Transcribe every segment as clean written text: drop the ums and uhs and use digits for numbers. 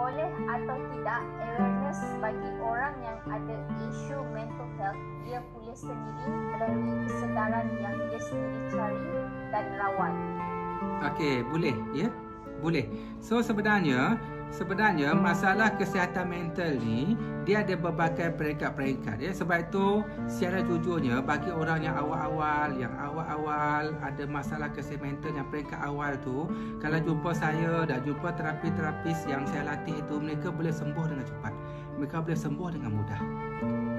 boleh atau tidak awareness bagi orang yang ada isu mental health dia pulih sendiri melalui kesedaran yang dia sendiri cari dan rawat. Okey, boleh ya? Boleh. So sebenarnya masalah kesihatan mental ni dia ada berbagai peringkat-peringkat ya. Sebab itu secara jujurnya bagi orang yang awal-awal ada masalah kesihatan mental yang peringkat awal tu, kalau jumpa saya dan jumpa terapis yang saya latih itu, mereka boleh sembuh dengan cepat. Mereka boleh sembuh dengan mudah.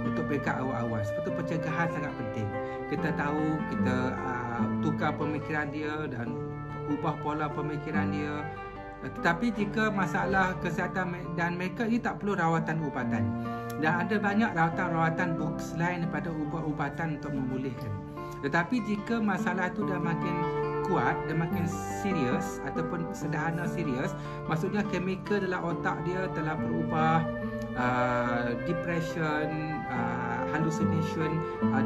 Untuk peringkat awal-awal. Sebab itu pencegahan sangat penting. Kita tahu, kita tukar pemikiran dia dan ubah pola pemikiran dia. Tetapi jika masalah kesihatan dan mereka ini tak perlu rawatan ubatan. Dan ada banyak rawatan-rawatan selain daripada ubat-ubatan untuk memulihkan. Tetapi jika masalah itu dah makin kuat dan makin serius ataupun sederhana serius, maksudnya chemical dalam otak dia telah berubah, depression, hallucination,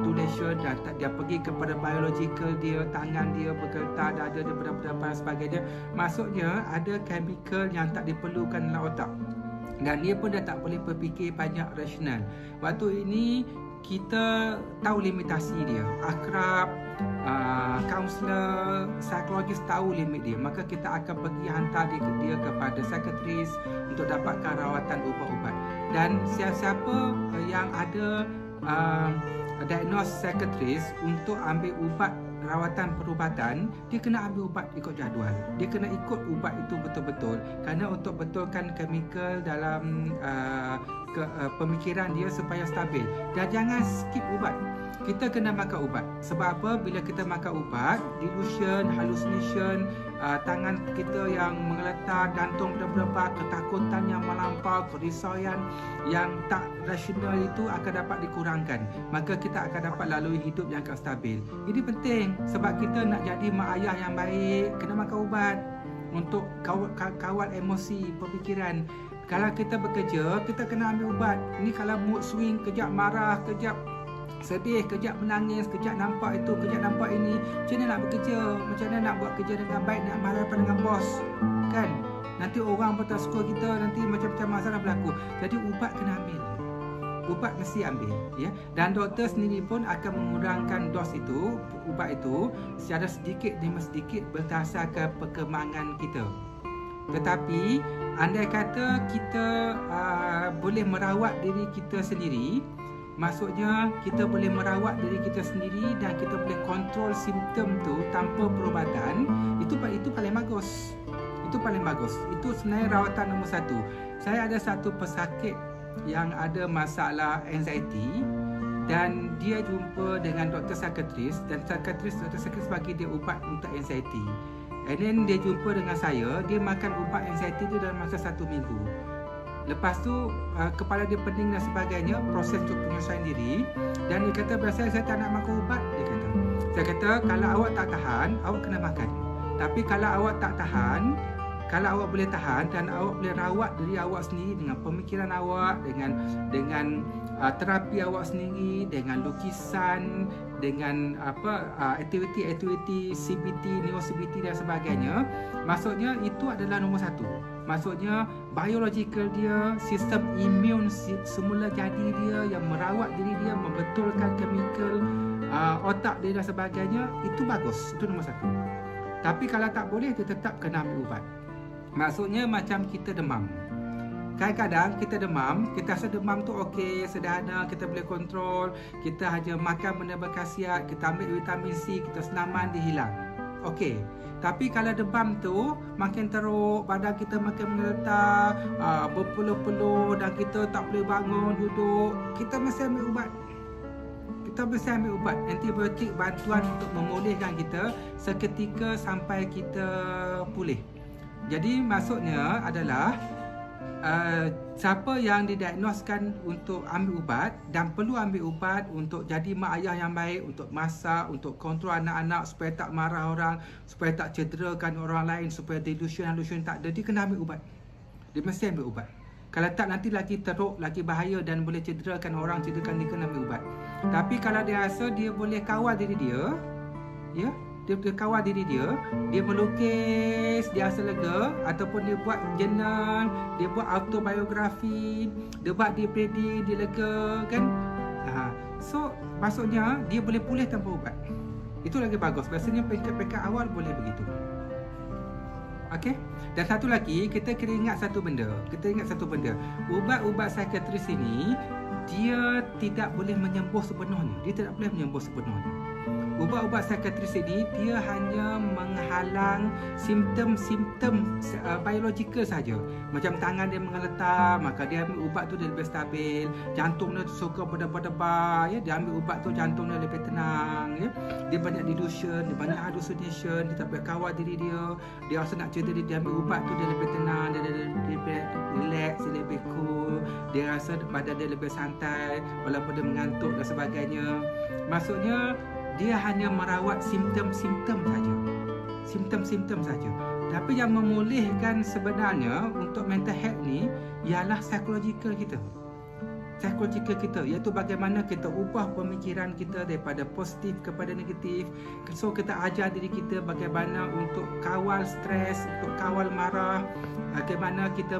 delusion, dan dia pergi kepada biological dia, tangan dia bergetar, dada dia berdebar dan sebagainya. Maksudnya ada chemical yang tak diperlukan dalam otak dan dia pun dah tak boleh berfikir banyak rasional. Waktu ini kita tahu limitasi dia. Akrab, kaunselor, psikologis tahu limit dia, maka kita akan pergi hantar dia kepada psikiatris untuk dapatkan rawatan ubat-ubat. Dan siapa-siapa yang ada diagnos psikiatris untuk ambil ubat rawatan perubatan, dia kena ambil ubat ikut jadual. Dia kena ikut ubat itu betul-betul, kerana untuk betulkan chemical dalam pemikiran dia supaya stabil. Dan jangan skip ubat. Kita kena makan ubat. Sebab apa? Bila kita makan ubat, delusion, hallucination, tangan kita yang menggeletar, jantung berdebar, ketakutan yang melampau, kerisauan yang tak rasional itu akan dapat dikurangkan. Maka kita akan dapat lalui hidup yang akan stabil. Ini penting sebab kita nak jadi mak ayah yang baik, kena makan ubat untuk kawal emosi, pemikiran. Kalau kita bekerja, kita kena ambil ubat. Ini kalau mood swing, kejap marah, kejap sedih, kejap menangis, kejap nampak itu, kejap nampak ini. Macam mana nak bekerja? Macam mana nak buat kerja dengan baik, nak marah dengan bos? Kan? Nanti orang pun tak suka kita, nanti macam-macam masalah berlaku. Jadi ubat kena ambil. Ubat mesti ambil, ya. Dan doktor sendiri pun akan mengurangkan dos itu, ubat itu secara sedikit demi sedikit berdasarkan perkembangan kita. Tetapi andai kata kita boleh merawat diri kita sendiri, maksudnya kita boleh merawat diri kita sendiri dan kita boleh kontrol simptom tu tanpa perubatan, itu paling bagus. Itu paling bagus. Itu sebenarnya rawatan nombor satu. Saya ada satu pesakit yang ada masalah anxiety dan dia jumpa dengan doktor psikiatris, dan doktor psikiatris bagi dia ubat untuk anxiety. And then dia jumpa dengan saya, dia makan ubat anxiety tu dalam masa 1 minggu. Lepas tu kepala dia pening dan sebagainya, proses untuk penyelesaian diri. Dan dia kata, biasa saya tak nak makan ubat, dia kata. Saya kata, kalau awak tak tahan, awak kena makan. Tapi kalau awak tak tahan, kalau awak boleh tahan dan awak boleh rawat diri awak sendiri dengan pemikiran awak, dengan terapi awak sendiri, dengan lukisan, dengan aktiviti CBT, neo CBT dan sebagainya, maksudnya itu adalah nombor satu. Maksudnya biological dia, sistem imun semula jadi dia yang merawat diri dia, membetulkan chemical otak dia dan sebagainya, itu bagus, itu nombor satu. Tapi kalau tak boleh, dia tetap kena ambil ubat. Maksudnya macam kita demam. Kadang-kadang kita demam, kita rasa demam tu okey, sederhana, kita boleh kontrol, kita hanya makan benda berkhasiat, kita ambil vitamin C, kita senaman, dia hilang. Okey. Tapi kalau demam tu makin teruk, badan kita makin menggetar, berpeluh-peluh dan kita tak boleh bangun, duduk, kita mesti ambil ubat. Kita mesti ambil ubat, antibiotik, bantuan untuk memulihkan kita seketika sampai kita pulih. Jadi maksudnya adalah siapa yang didiagnoskan untuk ambil ubat dan perlu ambil ubat untuk jadi mak ayah yang baik, untuk masak, untuk kontrol anak-anak supaya tak marah orang, supaya tak cederakan orang lain, supaya delusion tak ada, dia kena ambil ubat. Dia mesti ambil ubat. Kalau tak nanti lagi teruk, lagi bahaya dan boleh cederakan orang, dia kena ambil ubat. Tapi kalau dia rasa dia boleh kawal diri dia, ya, dia kawal diri dia, dia melukis, dia rasa lega, ataupun dia buat journal, dia buat autobiografi, dia buat depresi, dia lega kan. So maksudnya dia boleh pulih tanpa ubat. Itu lagi bagus. Biasanya peringkat-peringkat awal boleh begitu. Okey. Dan satu lagi, kita kena ingat satu benda. Ubat-ubat psikiatris ini dia tidak boleh menyembuh sepenuhnya. Ubat-ubat psikiatris ini dia hanya menghalang simptom-simptom biologikal saja. Macam tangan dia mengeletar, maka dia ambil ubat tu dia lebih stabil. Jantung dia suka berdebar-debar, ya, dia ambil ubat tu jantung dia lebih tenang, ya. Dia banyak delusion, dia banyak hallucination, dia tak boleh kawal diri dia. Dia rasa nak cerita dia ambil ubat tu dia lebih tenang, dia lebih relax, dia lebih cool. Dia rasa badan dia lebih santai walaupun dia mengantuk dan sebagainya. Maksudnya dia hanya merawat simptom-simptom saja. Tapi yang memulihkan sebenarnya untuk mental health ni ialah psikologikal kita, iaitu bagaimana kita ubah pemikiran kita daripada positif kepada negatif. So kita ajar diri kita bagaimana untuk kawal stres, untuk kawal marah, bagaimana kita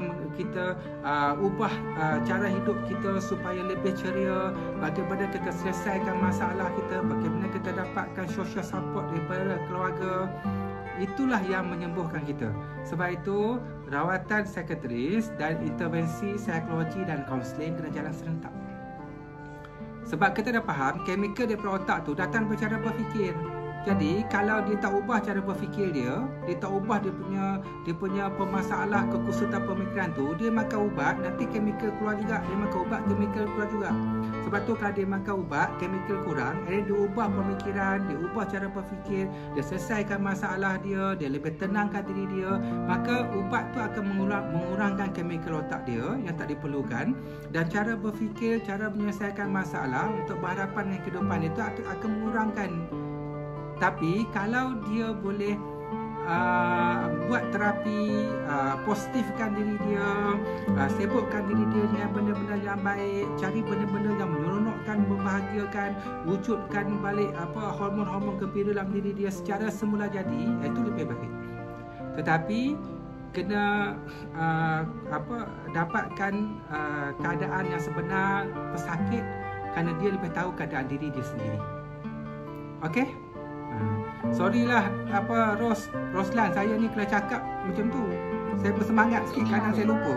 ubah cara hidup kita supaya lebih ceria, bagaimana kita selesaikan masalah kita, bagaimana kita dapatkan social support daripada keluarga. Itulah yang menyembuhkan kita. Sebab itu rawatan psikiatris dan intervensi psikologi dan kaunseling kena jalan serentak. Sebab kita dah faham chemical daripada otak tu datang daripada cara berfikir. Jadi kalau dia tak ubah cara berfikir dia tak ubah dia punya pemasalah kekusutan pemikiran tu, dia makan ubat nanti chemical keluar juga. Dia makan ubat chemical keluar juga. Sebab tu kalau dia makan ubat chemical kurang, dia ubah pemikiran, dia ubah cara berfikir, dia selesaikan masalah dia lebih tenangkan diri dia, maka ubat tu akan mengurangkan chemical otak dia yang tak diperlukan, dan cara berfikir, cara menyelesaikan masalah untuk berhadapan dengan kehidupan itu akan mengurangkan. Tapi kalau dia boleh buat terapi, positifkan diri dia, sibukkan diri dia dengan benda-benda yang baik, cari benda-benda yang menyeronokkan, membahagiakan, wujudkan balik hormon-hormon gembira dalam diri dia secara semula jadi, itu lebih baik. Tetapi kena dapatkan keadaan yang sebenar pesakit kerana dia lebih tahu keadaan diri dia sendiri. Okey? Sorry lah Roslan, saya ni kalau cakap macam tu saya bersemangat sikit, kadang saya lupa.